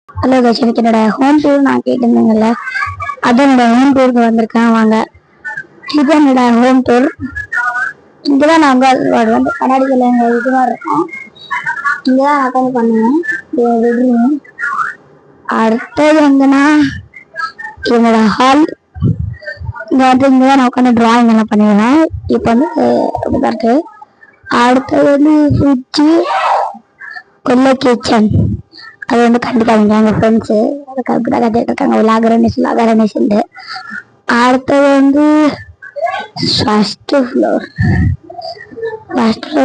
Hello guys, எனக்கு என்னோட home tour நான் கேட்டிருந்தேங்கல்ல, அதான் என்னோட ஹோம் டூருக்கு வந்திருக்கேன். வாங்க, இதுதான் என்னோட ஹோம் டூர். இங்கதான் நான் வந்து கண்ணாடிகள் எங்கள் இது மாதிரி இருக்கும். இங்கதான் நான் உட்காந்து பண்ணுவேன் பெட்ரூம். அடுத்தது எங்கன்னா என்னோட ஹால். இங்கதான் நான் உட்காந்து டிராயிங் எல்லாம் பண்ணுவேன். இப்போ வந்து அப்படிதான் இருக்கு. அடுத்தது வந்து ஃப்ரிட்ஜு, கொல்லை கிச்சன். அது வந்து கண்டுக்காதீங்க, எங்கள் ஃப்ரெண்ட்ஸு அதுக்கு அப்படிதான் கட்டிட்டு இருக்காங்க. லாகரணிஸ்ண்டு. அடுத்தது வந்து ஃபஸ்ட்டு ஃப்ளோர்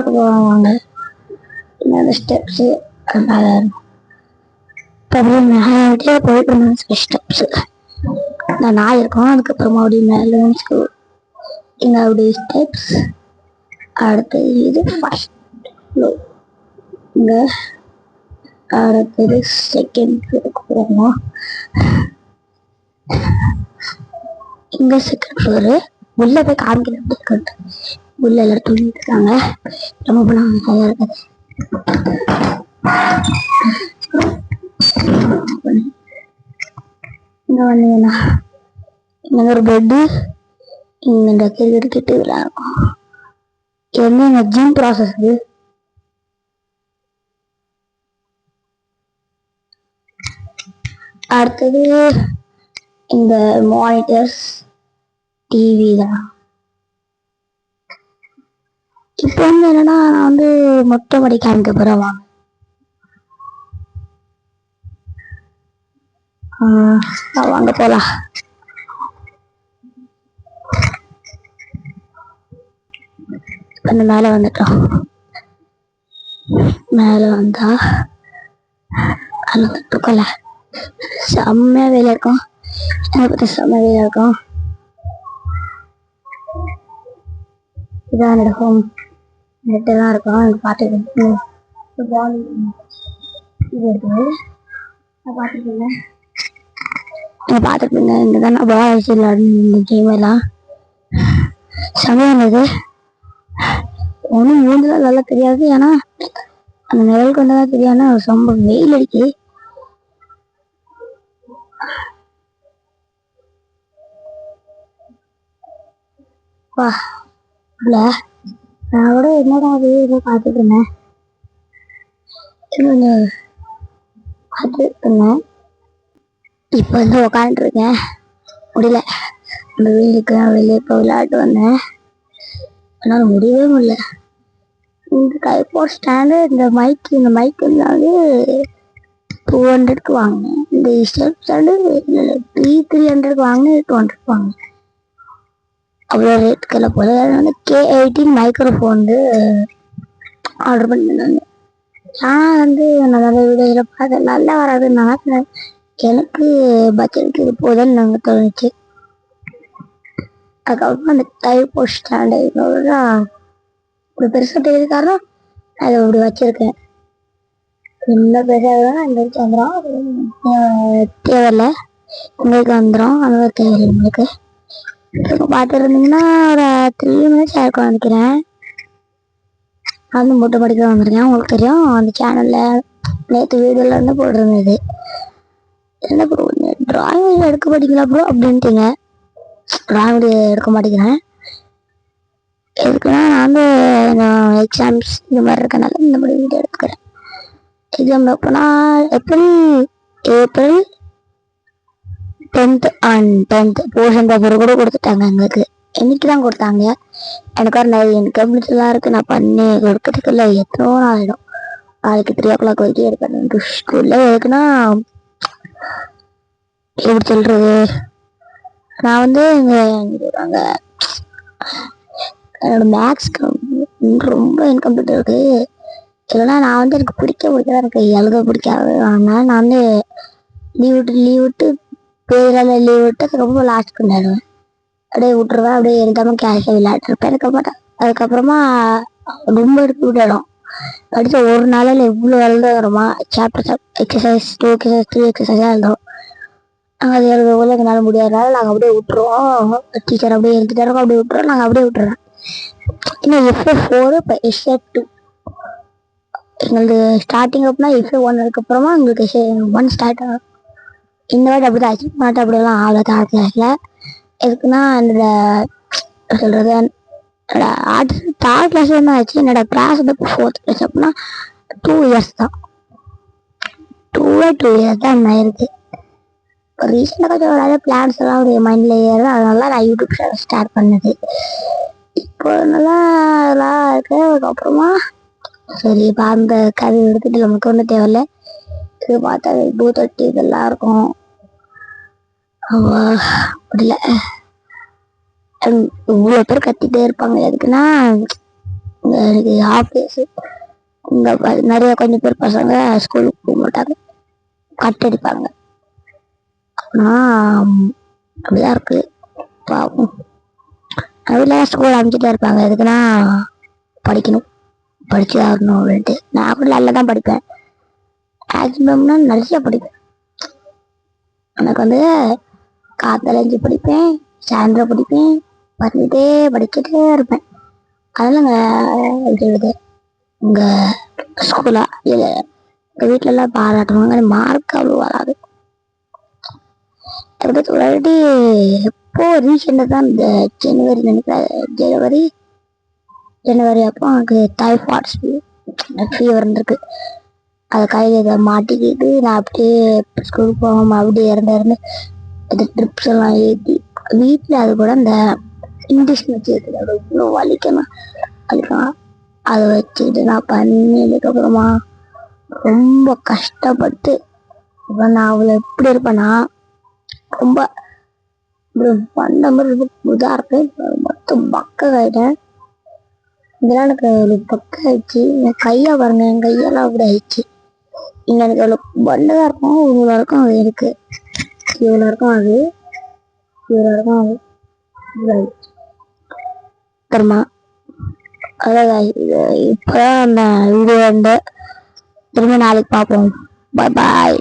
போவாங்க. இந்த ஸ்டெப்ஸு மேலே போயிட்டு இருந்தேன். ஸ்டெப்ஸு நான் இருக்கோம். அதுக்கப்புறமா அப்படி மேலே இங்கே அப்படி ஸ்டெப்ஸ். அடுத்தது இது ஃபஸ்ட் ஃப்ளோர். இங்கே அடுத்தது செகண்ட் ஃப்ளோருக்கு போகணும். இங்க செகண்ட் ஃப்ளோரு. உள்ள போய் காமிக்கிறேன். உள்ள எல்லாரும் தூங்கிட்டு இருக்காங்க. ரொம்ப போலாம் நல்லா இருக்காது. இங்க வந்தீங்கன்னா இங்க ஒரு பெட்டு, இங்க கிரிக்கெட்டு விளையாடும். என்ன இங்க ஜிம் ப்ராசஸ். அடுத்தது இந்த மானிட்டர்ஸ், டிவி தான். இப்போ வந்து என்னன்னா நான் வந்து மொட்டை மாடி காமிக்க போறேன். வாங்க போலாம். மேல வந்துட்டோம். மேல வந்தா அந்த தூக்கல செம்மையா வேலை இருக்கும். செம்ம வேலை இருக்கும். இதான் என்னோட ஹோம். நெட்டு தான் இருக்கும். எனக்கு பார்த்துருக்கேன். இது இருக்குது பார்த்துருப்பீங்க. இங்கே தான் நான் பால் அடிச்சு இந்த கேம் எல்லாம் செம்மையானது. ஒன்றும் மூஞ்சிலாம் நல்லா தெரியாது, ஏன்னா அந்த நிழல் கொண்டதான் தெரியாதுன்னா ரொம்ப வெயில் அடிக்கு. வா இல்ல, நான் கூட என்னடா அது பார்த்துட்டு இருந்தேன். பார்த்துட்டு இருந்தேன். இப்போ வந்து உட்காந்துருக்கேன். முடியல. இந்த வெயிலுக்கு வெளியே இப்போ விளையாட்டு வந்தேன். ஆனால் முடியவே முடியல. இந்த ட்ரைபாட் ஸ்டாண்டு, இந்த மைக் வந்து 200க்கு வாங்கினேன். இந்த ஸ்டெப் ஸ்டாண்டு 300க்கு வாங்கினேன். 200 வாங்கினேன். அவ்வளோ ரேட்டுக்குள்ள போல. வந்து K18 மைக்ரோஃபோன் வந்து ஆர்டர் பண்ணியிருந்தாங்க. ஆனால் வந்து நான் நிறைய வீடியோவில் பார்த்தேன், நல்லா வராதுன்னால எனக்கு பட்ஜெட்டுக்கு இது போதுன்னு நாங்கள் தோணுச்சு. அதுக்கப்புறம் அந்த ட்ரைபாட் ஸ்டாண்டு இப்படி பெருசாக தெரியுது. காரணம் அதை இப்படி வச்சிருக்கேன். இன்னும் பெருசாக இந்த வந்துடும். தேவையில்லை, உங்களுக்கு வந்துடும். அந்த தேவையில்லை உங்களுக்கு. இப்போ பார்த்துருந்தீங்கன்னா ஒரு 3 minutes ஆயிருக்கும் நினைக்கிறேன். வந்து மூட்டை படிக்க வந்திருக்கேன். உங்களுக்கு தெரியும், அந்த சேனலில் நேற்று வீடியோவில் இருந்து போட்டிருந்தது. என்ன ப்ரோ டிராயிங் எடுக்க மாட்டீங்களா ப்ரோ அப்படின்ட்டுங்க. டிராயிங் எடுக்க மாட்டேங்கிறேன். எதுக்குன்னா நான் வந்து எக்ஸாம்ஸ் இந்த மாதிரி இருக்கனால இந்த மாதிரி வீடியோ எடுத்துக்கிறேன். எக்ஸாம் எப்போனா ஏப்ரல் 10th போர்ஷன் பேப்பர் கூட கொடுத்துட்டாங்க எங்களுக்கு. இன்னைக்கு தான் கொடுத்தாங்க. எனக்கு ஒரு கம்ப்ளீட்லாம் இருக்கு. நான் பண்ணி கொடுக்கறதுக்குள்ள எத்தனோ நாள் ஆகிடும். நாளைக்கு 3 o'clock வரைக்கும் எடுக்கணும் ஸ்கூல்ல. எதுக்குன்னா எப்படி சொல்றது, நான் வந்து அங்கே என்னோட மேக்ஸ் ரொம்ப இன்கம்ப்ளீட் இருக்கு. இல்லைன்னா நான் வந்து எனக்கு பிடிக்காது, எனக்கு எழுத பிடிக்காது. அதனால நான் வந்து லீவ் விட்டு பேரில் லீவ் விட்டு அதுக்கப்புறம் லாஸ்ட் கொண்டாடுவேன். அப்படியே விட்டுருவேன். அப்படியே எழுதாமல் கேஷாக விளையாட்டுருப்பேன். அதுக்கப்புறமா ரொம்ப எடுத்து விட்டுடும். படித்த ஒரு நாளில் இவ்வளோ எழுத வருமா? சாப்டர் எக்ஸசைஸ் 2 எக்ஸசைஸ் 3 எக்ஸசைஸாக எழுதும். நாங்கள் அது எழுதுறதுக்குள்ள எங்களால் முடியாதனால நாங்கள் அப்படியே விட்டுருவோம். டீச்சர் அப்படியே எழுதிட்டே இருக்கோம். அப்படியே விட்டுருவோம். நாங்கள் அப்படியே விட்டுறோம். இன்னும் F4 இப்போ SF2 எங்களுக்கு ஸ்டார்டிங் அப்படின்னா இஃபே ஒன் அதுக்கப்புறமா எங்களுக்கு ஒன் ஸ்டார்ட் ஆகும். இந்த வாட்டி அப்படி தான் ஆச்சு. மாட்டு அப்படியெல்லாம் ஆகல தேர்ட் கிளாஸில். எதுக்குன்னா என்னோட சொல்கிறது என்னோட ஆர்ட்ஸ் தேர்ட் கிளாஸில் என்ன ஆச்சு, என்னோட கிளாஸ் வந்து இப்போ ஃபோர்த் கிளாஸ் அப்படின்னா 2 இயர்ஸ் தான். 2 இயர்ஸ் தான் என்ன ஆயிருக்கு. இப்போ ரீசெண்டாக கொஞ்சம் நிறைய பிளான்ஸ் எல்லாம் ஒரு மைண்டில் ஏறுது. அதனால நான் யூடியூப் சேனல் ஸ்டார்ட் பண்ணது. இப்போ நல்லா அதெல்லாம் இருக்கு. அதுக்கப்புறமா சரி இப்போ அந்த கதை எடுத்துட்டு நமக்கு ஒன்றும் தேவையில்ல. இது பார்த்தா பூத்தொட்டி இதெல்லாம் இருக்கும். முடியல. இவ்வளோ பேர் கத்திட்டே இருப்பாங்க. எதுக்குன்னா எனக்கு ஹாஃப் டேஸு இங்கே நிறைய கொஞ்சம் பேர் பசங்க ஸ்கூலுக்கு போக மாட்டாங்க, கட் அடிப்பாங்க. ஆனால் அப்படிதான் இருக்கு பாவம். வீட்டில் ஸ்கூல் அனுப்பிச்சிட்டே இருப்பாங்க. எதுக்குன்னா படிக்கணும், படிச்சு தான் வரணும் அப்படின்ட்டு. நான் கூட நல்லா தான் படிப்பேன். மேக்ஸிமம்னா நிறைய படிப்பேன். எனக்கு வந்து காத்தலைஞ்சு படிப்பேன், சாயந்தரம் படிப்பேன், படிச்சுட்டே இருப்பேன். அதெல்லாம் எழுது உங்கள் ஸ்கூலாக இல்லை எங்கள் வீட்டிலலாம் பாராட்டுவாங்க. மார்க் அவ்வளோ வராது. அதுக்கு ஆல்ரெடி எப்போ ரீசெண்டாக தான் இந்த ஜனவரி நினைக்கிறேன், ஜனவரி அப்போ எனக்கு டைஃபாய்ட் ஃபீவர் இருந்திருக்கு. அதை கையில் இதை மாட்டிக்கிட்டு நான் அப்படியே ஸ்கூலுக்கு போகாமல் அப்படியே இறந்து இந்த ட்ரிப்ஸ் எல்லாம் ஏற்றி வீட்டில் அது கூட இந்த இன்ஜெக்ஷன் வச்சு அது இவ்வளோ வலிக்கணும். அதை வச்சுக்கிட்டு நான் பண்ணதுக்கப்புறமா ரொம்ப கஷ்டப்பட்டு இப்போ நான் அவ்வளோ எப்படி இருப்பேன்னா ரொம்ப பண்ண மாதிரி இதாக இருப்பேன். மொத்தம் பக்க ஆகிட்டேன். இதெல்லாம் எனக்கு அவ்வளோ பக்க ஆயிடுச்சு. என் கையை பாருங்க, என் கையெல்லாம் அப்படி ஆயிடுச்சு. இங்கே எனக்கு அவ்வளோ பண்ணதாக இருக்கும். இவ்வளோ இருக்கும் அது எனக்கு, இவ்வளோ இருக்கும் அது, இவ்வளோ இருக்கும் அது, இவ்வளோ ஆயிடுச்சு. அப்புறமா அதான் இப்போதான் அந்த வீடியோ வந்து திரும்ப நாளைக்கு பார்ப்போம். பாய் பாய்,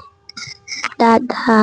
டாடா.